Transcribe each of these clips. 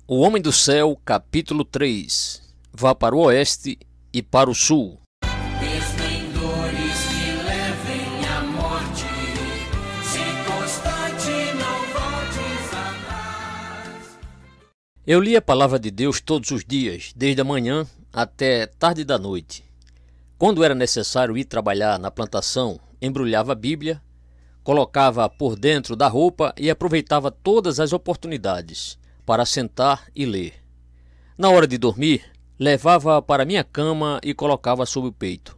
O Homem do Céu, capítulo 3. Vá para o oeste e para o sul. Mesmo em dores que levem à morte, se constante não voltes atrás. Eu li a palavra de Deus todos os dias, desde a manhã até tarde da noite. Quando era necessário ir trabalhar na plantação, embrulhava a Bíblia, colocava por dentro da roupa e aproveitava todas as oportunidades para sentar e ler. Na hora de dormir, levava para minha cama e colocava sob o peito.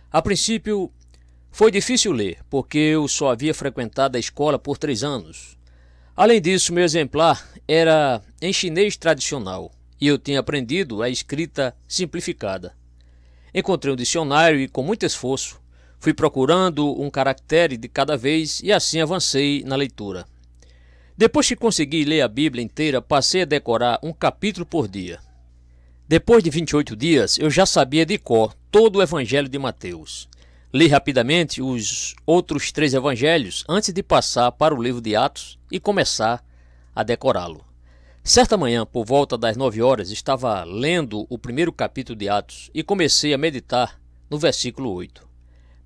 A princípio, foi difícil ler, porque eu só havia frequentado a escola por 3 anos. Além disso, meu exemplar era em chinês tradicional e eu tinha aprendido a escrita simplificada. Encontrei um dicionário e, com muito esforço, fui procurando um caractere de cada vez e assim avancei na leitura. Depois que consegui ler a Bíblia inteira, passei a decorar um capítulo por dia. Depois de 28 dias, eu já sabia de cor todo o Evangelho de Mateus. Li rapidamente os outros 3 evangelhos antes de passar para o livro de Atos e começar a decorá-lo. Certa manhã, por volta das 9 horas, estava lendo o primeiro capítulo de Atos e comecei a meditar no versículo 8.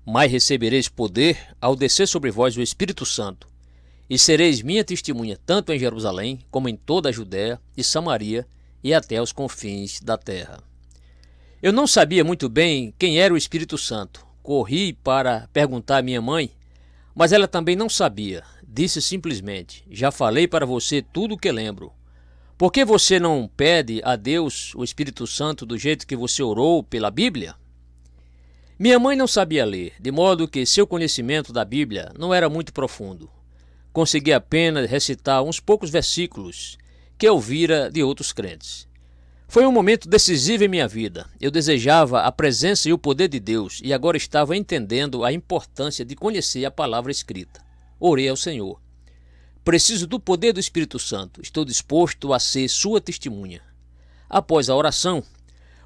Mas recebereis poder ao descer sobre vós o Espírito Santo, e sereis minha testemunha tanto em Jerusalém como em toda a Judéia e Samaria e até aos confins da terra. Eu não sabia muito bem quem era o Espírito Santo. Corri para perguntar à minha mãe, mas ela também não sabia. Disse simplesmente: já falei para você tudo o que lembro. Por que você não pede a Deus o Espírito Santo do jeito que você orou pela Bíblia? Minha mãe não sabia ler, de modo que seu conhecimento da Bíblia não era muito profundo. Consegui apenas recitar uns poucos versículos que ouvira de outros crentes. Foi um momento decisivo em minha vida. Eu desejava a presença e o poder de Deus e agora estava entendendo a importância de conhecer a palavra escrita. Orei ao Senhor: preciso do poder do Espírito Santo. Estou disposto a ser sua testemunha. Após a oração,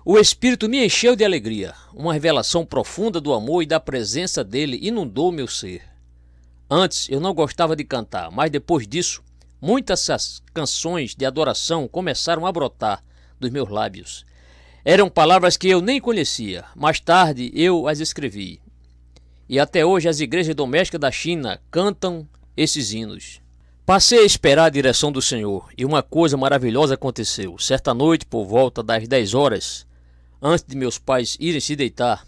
o Espírito me encheu de alegria. Uma revelação profunda do amor e da presença dele inundou meu ser. Antes eu não gostava de cantar, mas depois disso, muitas canções de adoração começaram a brotar dos meus lábios. Eram palavras que eu nem conhecia. Mais tarde eu as escrevi. E até hoje as igrejas domésticas da China cantam esses hinos. Passei a esperar a direção do Senhor e uma coisa maravilhosa aconteceu. Certa noite, por volta das 10 horas, antes de meus pais irem se deitar,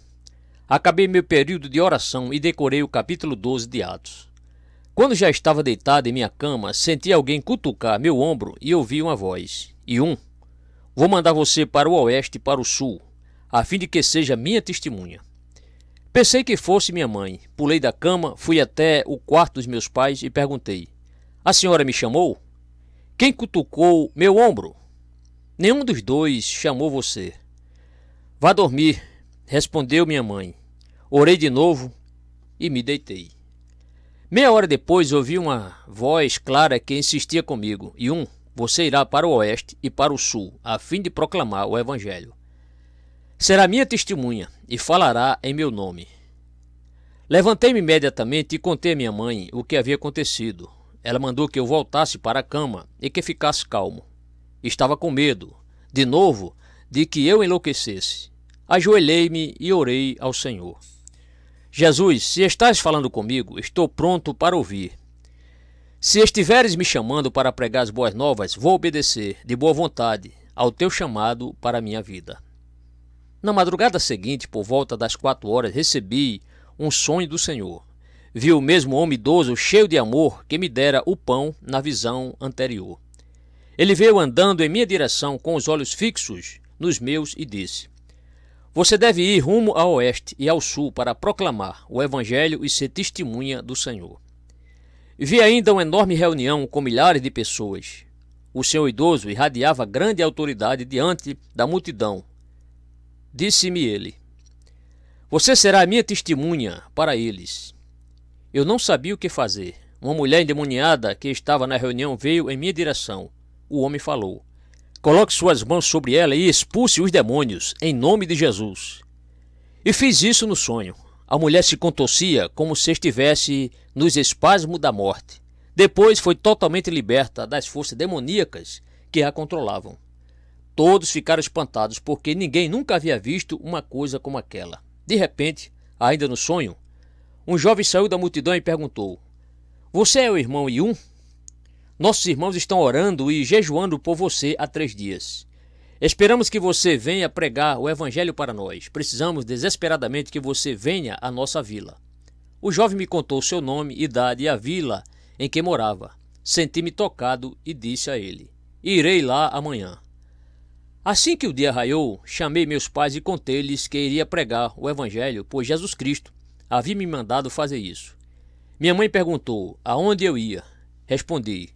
acabei meu período de oração e decorei o capítulo 12 de Atos. Quando já estava deitado em minha cama, senti alguém cutucar meu ombro e ouvi uma voz. Vou mandar você para o oeste e para o sul, a fim de que seja minha testemunha. Pensei que fosse minha mãe. Pulei da cama, fui até o quarto dos meus pais e perguntei: a senhora me chamou? Quem cutucou meu ombro? Nenhum dos dois chamou você. Vá dormir, respondeu minha mãe. Orei de novo e me deitei. Meia hora depois ouvi uma voz clara que insistia comigo: você irá para o oeste e para o sul, a fim de proclamar o Evangelho. Será minha testemunha e falará em meu nome. Levantei-me imediatamente e contei à minha mãe o que havia acontecido. Ela mandou que eu voltasse para a cama e que ficasse calmo. Estava com medo, de novo, de que eu enlouquecesse. Ajoelhei-me e orei ao Senhor. Jesus, se estás falando comigo, estou pronto para ouvir. Se estiveres me chamando para pregar as boas novas, vou obedecer, de boa vontade, ao teu chamado para a minha vida. Na madrugada seguinte, por volta das 4 horas, recebi um sonho do Senhor. Vi o mesmo homem idoso, cheio de amor, que me dera o pão na visão anterior. Ele veio andando em minha direção com os olhos fixos nos meus e disse: você deve ir rumo ao oeste e ao sul para proclamar o Evangelho e ser testemunha do Senhor. Vi ainda uma enorme reunião com milhares de pessoas. O senhor idoso irradiava grande autoridade diante da multidão. Disse-me ele: você será minha testemunha para eles. Eu não sabia o que fazer. Uma mulher endemoniada que estava na reunião veio em minha direção. O homem falou: coloque suas mãos sobre ela e expulse os demônios, em nome de Jesus. E fiz isso no sonho. A mulher se contorcia como se estivesse nos espasmos da morte. Depois foi totalmente liberta das forças demoníacas que a controlavam. Todos ficaram espantados, porque ninguém nunca havia visto uma coisa como aquela. De repente, ainda no sonho, um jovem saiu da multidão e perguntou: "Você é o irmão Yun? Nossos irmãos estão orando e jejuando por você há 3 dias. Esperamos que você venha pregar o evangelho para nós. Precisamos desesperadamente que você venha à nossa vila." O jovem me contou seu nome, idade e a vila em que morava. Senti-me tocado e disse a ele: "Irei lá amanhã." Assim que o dia raiou, chamei meus pais e contei-lhes que iria pregar o evangelho, pois Jesus Cristo havia me mandado fazer isso. Minha mãe perguntou aonde eu ia. Respondi: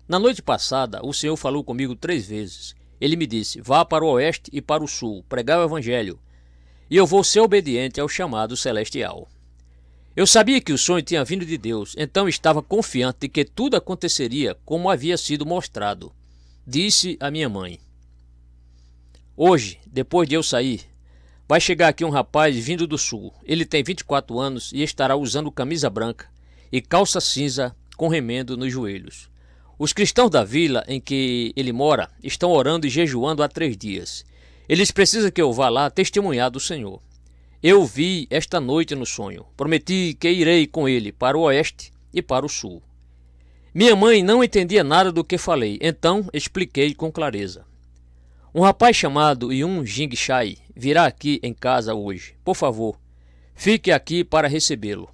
"Na noite passada, o Senhor falou comigo 3 vezes. Ele me disse: vá para o oeste e para o sul, pregar o evangelho, e eu vou ser obediente ao chamado celestial." Eu sabia que o sonho tinha vindo de Deus, então estava confiante de que tudo aconteceria como havia sido mostrado. Disse a minha mãe: "Hoje, depois de eu sair, vai chegar aqui um rapaz vindo do sul. Ele tem 24 anos e estará usando camisa branca e calça cinza com remendo nos joelhos. Os cristãos da vila em que ele mora estão orando e jejuando há 3 dias. Eles precisam que eu vá lá testemunhar do Senhor. Eu vi esta noite no sonho. Prometi que irei com ele para o oeste e para o sul." Minha mãe não entendia nada do que falei, então expliquei com clareza: "Um rapaz chamado Yun Jingshai virá aqui em casa hoje. Por favor, fique aqui para recebê-lo.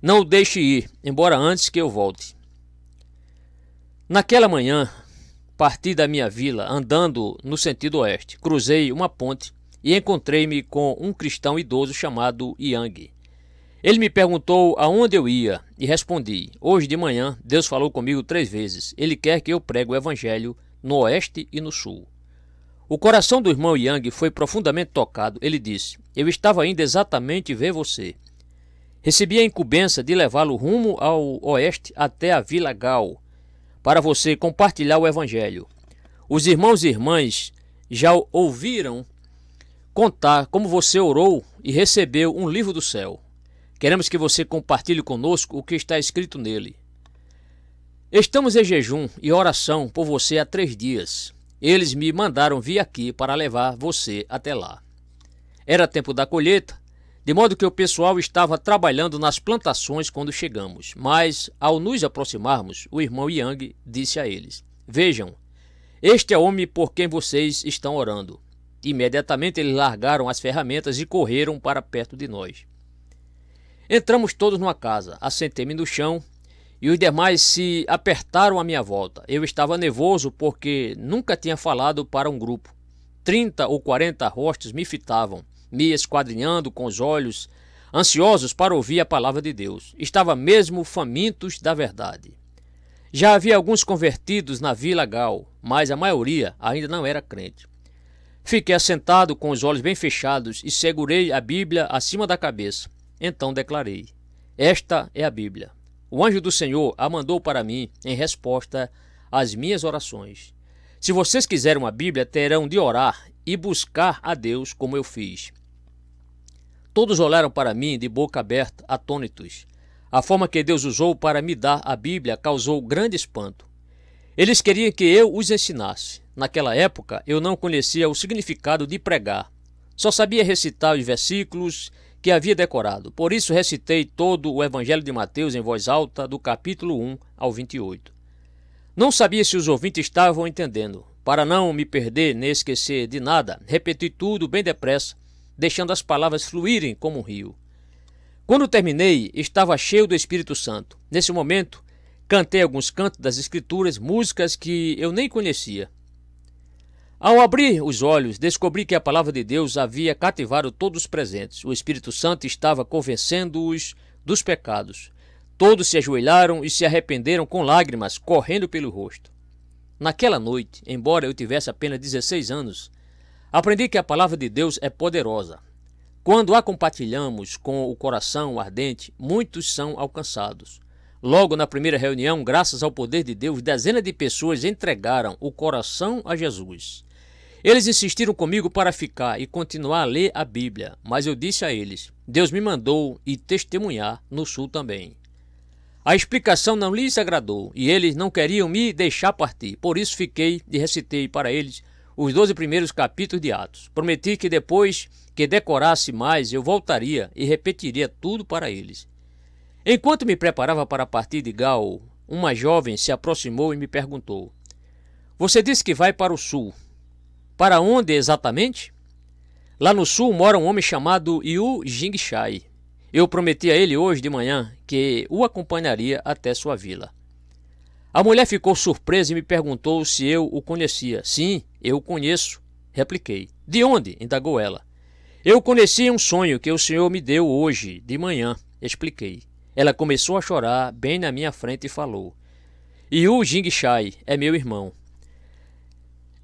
Não o deixe ir, embora antes que eu volte." Naquela manhã, parti da minha vila andando no sentido oeste. Cruzei uma ponte e encontrei-me com um cristão idoso chamado Yang. Ele me perguntou aonde eu ia e respondi: "Hoje de manhã Deus falou comigo 3 vezes. Ele quer que eu pregue o evangelho no oeste e no sul." O coração do irmão Yang foi profundamente tocado. Ele disse: "Eu estava indo exatamente ver você. Recebi a incumbência de levá-lo rumo ao oeste até a Vila Gao, para você compartilhar o evangelho. Os irmãos e irmãs já ouviram contar como você orou e recebeu um livro do céu. Queremos que você compartilhe conosco o que está escrito nele. Estamos em jejum e oração por você há 3 dias. Eles me mandaram vir aqui para levar você até lá." Era tempo da colheita, de modo que o pessoal estava trabalhando nas plantações quando chegamos. Mas, ao nos aproximarmos, o irmão Yang disse a eles: "Vejam, este é o homem por quem vocês estão orando." Imediatamente eles largaram as ferramentas e correram para perto de nós. Entramos todos numa casa. Assentei-me no chão e os demais se apertaram à minha volta. Eu estava nervoso porque nunca tinha falado para um grupo. 30 ou 40 rostos me fitavam, me esquadrinhando com os olhos, ansiosos para ouvir a palavra de Deus. Estava mesmo famintos da verdade. Já havia alguns convertidos na Vila Gao, mas a maioria ainda não era crente. Fiquei assentado com os olhos bem fechados e segurei a Bíblia acima da cabeça. Então declarei: "Esta é a Bíblia. O anjo do Senhor a mandou para mim em resposta às minhas orações. Se vocês quiserem uma Bíblia, terão de orar e buscar a Deus como eu fiz." Todos olharam para mim de boca aberta, atônitos. A forma que Deus usou para me dar a Bíblia causou grande espanto. Eles queriam que eu os ensinasse. Naquela época, eu não conhecia o significado de pregar. Só sabia recitar os versículos que havia decorado. Por isso, recitei todo o Evangelho de Mateus em voz alta, do capítulo 1 ao 28. Não sabia se os ouvintes estavam entendendo. Para não me perder nem esquecer de nada, repeti tudo bem depressa, deixando as palavras fluírem como um rio. Quando terminei, estava cheio do Espírito Santo. Nesse momento, cantei alguns cantos das Escrituras, músicas que eu nem conhecia. Ao abrir os olhos, descobri que a palavra de Deus havia cativado todos os presentes. O Espírito Santo estava convencendo-os dos pecados. Todos se ajoelharam e se arrependeram com lágrimas correndo pelo rosto. Naquela noite, embora eu tivesse apenas 16 anos, aprendi que a palavra de Deus é poderosa. Quando a compartilhamos com o coração ardente, muitos são alcançados. Logo na primeira reunião, graças ao poder de Deus, dezenas de pessoas entregaram o coração a Jesus. Eles insistiram comigo para ficar e continuar a ler a Bíblia, mas eu disse a eles: Deus me mandou ir testemunhar no sul também. A explicação não lhes agradou e eles não queriam me deixar partir. Por isso fiquei e recitei para eles os 12 primeiros capítulos de Atos. Prometi que depois que decorasse mais, eu voltaria e repetiria tudo para eles. Enquanto me preparava para partir de Gal, uma jovem se aproximou e me perguntou: "Você disse que vai para o sul. Para onde exatamente?" "Lá no sul mora um homem chamado Yu Jingshai. Eu prometi a ele hoje de manhã que o acompanharia até sua vila." A mulher ficou surpresa e me perguntou se eu o conhecia. "Sim, eu o conheço", repliquei. "De onde?" indagou ela. "Eu o conheci em um sonho que o senhor me deu hoje de manhã", expliquei. Ela começou a chorar bem na minha frente e falou: "Yu Jingshai é meu irmão.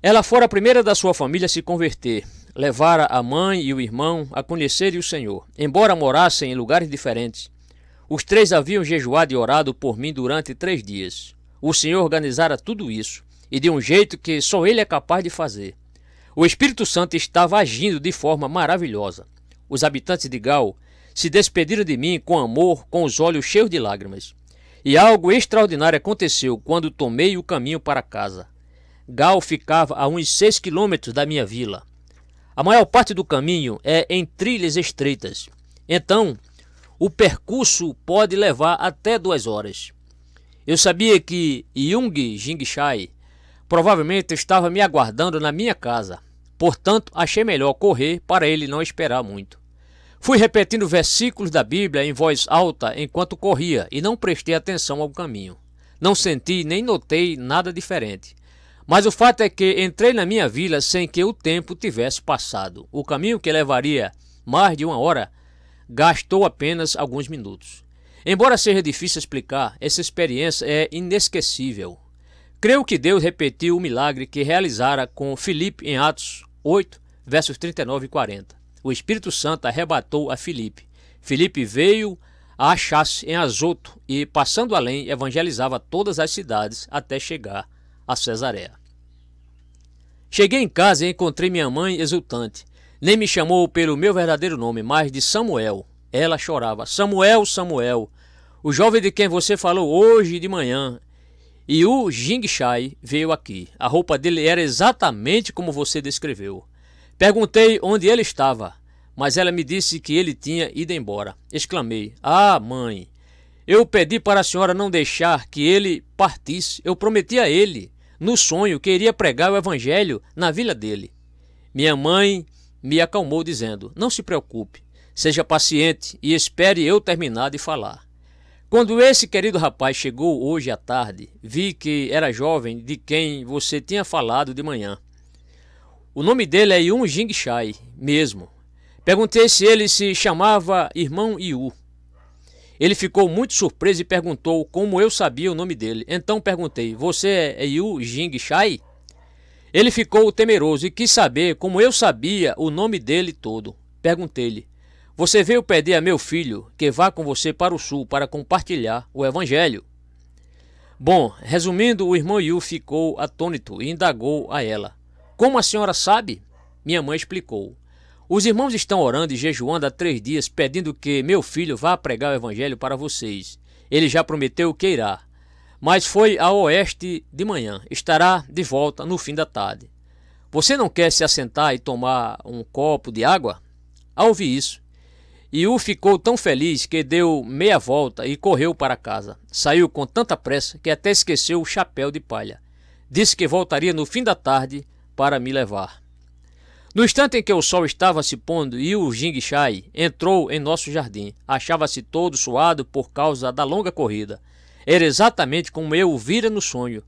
Ela fora a primeira da sua família a se converter. Levara a mãe e o irmão a conhecerem o Senhor, embora morassem em lugares diferentes. Os três haviam jejuado e orado por mim durante 3 dias. O Senhor organizara tudo isso, e de um jeito que só Ele é capaz de fazer. O Espírito Santo estava agindo de forma maravilhosa. Os habitantes de Gal se despediram de mim com amor, com os olhos cheios de lágrimas. E algo extraordinário aconteceu quando tomei o caminho para casa. Gal ficava a uns 6 quilômetros da minha vila. A maior parte do caminho é em trilhas estreitas. Então, o percurso pode levar até 2 horas. Eu sabia que Yung Jingshai provavelmente estava me aguardando na minha casa. Portanto, achei melhor correr para ele não esperar muito. Fui repetindo versículos da Bíblia em voz alta enquanto corria e não prestei atenção ao caminho. Não senti nem notei nada diferente. Mas o fato é que entrei na minha vila sem que o tempo tivesse passado. O caminho, que levaria mais de 1 hora, gastou apenas alguns minutos. Embora seja difícil explicar, essa experiência é inesquecível. Creio que Deus repetiu o milagre que realizara com Filipe em Atos 8, versos 39 e 40. O Espírito Santo arrebatou a Filipe. Filipe veio a achar-se em Azoto e, passando além, evangelizava todas as cidades até chegar a Cesareia. Cheguei em casa e encontrei minha mãe exultante. Nem me chamou pelo meu verdadeiro nome, mas de Samuel. Ela chorava: "Samuel, Samuel, o jovem de quem você falou hoje de manhã, e o Jingshai veio aqui. A roupa dele era exatamente como você descreveu." Perguntei onde ele estava, mas ela me disse que ele tinha ido embora. Exclamei: "Ah, mãe, eu pedi para a senhora não deixar que ele partisse. Eu prometi a ele, no sonho, que iria pregar o evangelho na vila dele." Minha mãe me acalmou dizendo: "Não se preocupe, seja paciente e espere eu terminar de falar." Quando esse querido rapaz chegou hoje à tarde, vi que era jovem de quem você tinha falado de manhã. O nome dele é Yung Jingshai mesmo. Perguntei se ele se chamava Irmão Yu. Ele ficou muito surpreso e perguntou como eu sabia o nome dele. Então perguntei: "Você é Yu Jingshai?" Ele ficou temeroso e quis saber como eu sabia o nome dele todo. Perguntei-lhe: "Você veio pedir a meu filho que vá com você para o sul para compartilhar o evangelho?" Bom, resumindo, o irmão Yu ficou atônito e indagou a ela: "Como a senhora sabe?" Minha mãe explicou: "Os irmãos estão orando e jejuando há 3 dias pedindo que meu filho vá pregar o evangelho para vocês. Ele já prometeu que irá, mas foi a oeste de manhã. Estará de volta no fim da tarde. Você não quer se assentar e tomar um copo de água?" Ao ouvir isso, Yu ficou tão feliz que deu meia volta e correu para casa. Saiu com tanta pressa que até esqueceu o chapéu de palha. Disse que voltaria no fim da tarde para me levar. No instante em que o sol estava se pondo, Yu Jingshai entrou em nosso jardim. Achava-se todo suado por causa da longa corrida. Era exatamente como eu o vira no sonho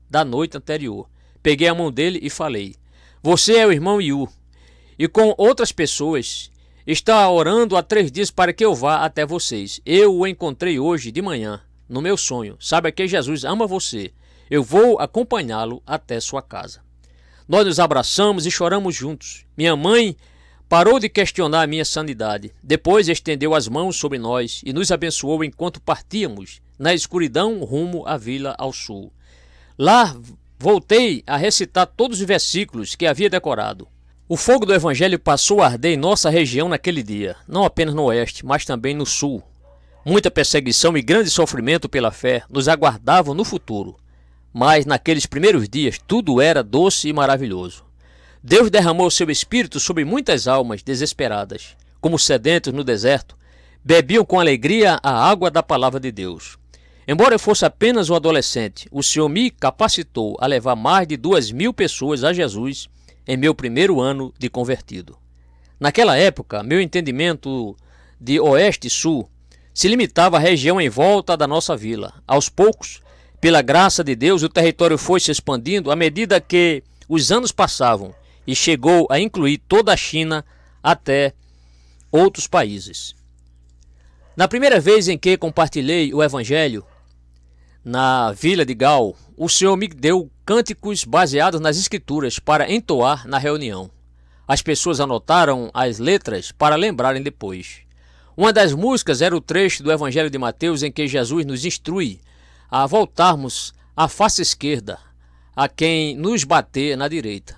da noite anterior. Peguei a mão dele e falei: "Você é o irmão Yu, e com outras pessoas está orando há 3 dias para que eu vá até vocês. Eu o encontrei hoje de manhã, no meu sonho. Saiba que Jesus ama você. Eu vou acompanhá-lo até sua casa." Nós nos abraçamos e choramos juntos. Minha mãe parou de questionar a minha sanidade. Depois estendeu as mãos sobre nós e nos abençoou enquanto partíamos na escuridão rumo à vila ao sul. Lá voltei a recitar todos os versículos que havia decorado. O fogo do evangelho passou a arder em nossa região naquele dia, não apenas no oeste, mas também no sul. Muita perseguição e grande sofrimento pela fé nos aguardavam no futuro, mas naqueles primeiros dias tudo era doce e maravilhoso. Deus derramou seu Espírito sobre muitas almas desesperadas, como sedentos no deserto, bebiam com alegria a água da palavra de Deus. Embora eu fosse apenas um adolescente, o Senhor me capacitou a levar mais de 2.000 pessoas a Jesus em meu primeiro ano de convertido. Naquela época, meu entendimento de oeste e sul se limitava à região em volta da nossa vila. Aos poucos, pela graça de Deus, o território foi se expandindo à medida que os anos passavam e chegou a incluir toda a China até outros países. Na primeira vez em que compartilhei o Evangelho na Vila de Gal, o Senhor me deu cânticos baseados nas Escrituras para entoar na reunião. As pessoas anotaram as letras para lembrarem depois. Uma das músicas era o trecho do Evangelho de Mateus em que Jesus nos instrui a voltarmos à face esquerda a quem nos bater na direita.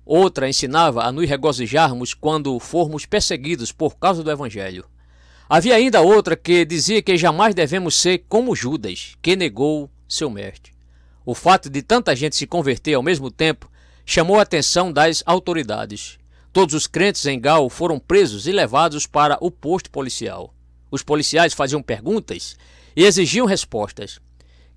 Outra ensinava a nos regozijarmos quando formos perseguidos por causa do Evangelho. Havia ainda outra que dizia que jamais devemos ser como Judas, que negou seu mestre. O fato de tanta gente se converter ao mesmo tempo chamou a atenção das autoridades. Todos os crentes em Gal foram presos e levados para o posto policial. Os policiais faziam perguntas e exigiam respostas.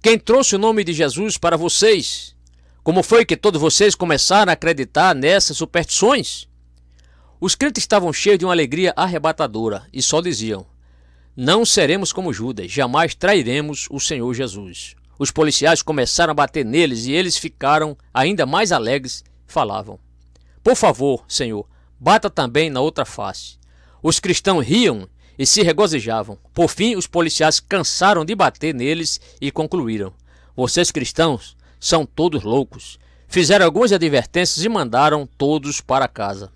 Quem trouxe o nome de Jesus para vocês? Como foi que todos vocês começaram a acreditar nessas superstições? Os crentes estavam cheios de uma alegria arrebatadora e só diziam: não seremos como Judas, jamais trairemos o Senhor Jesus. Os policiais começaram a bater neles e eles ficaram ainda mais alegres, falavam: por favor, Senhor, bata também na outra face. Os cristãos riam e se regozijavam. Por fim, os policiais cansaram de bater neles e concluíram: vocês cristãos são todos loucos. Fizeram algumas advertências e mandaram todos para casa.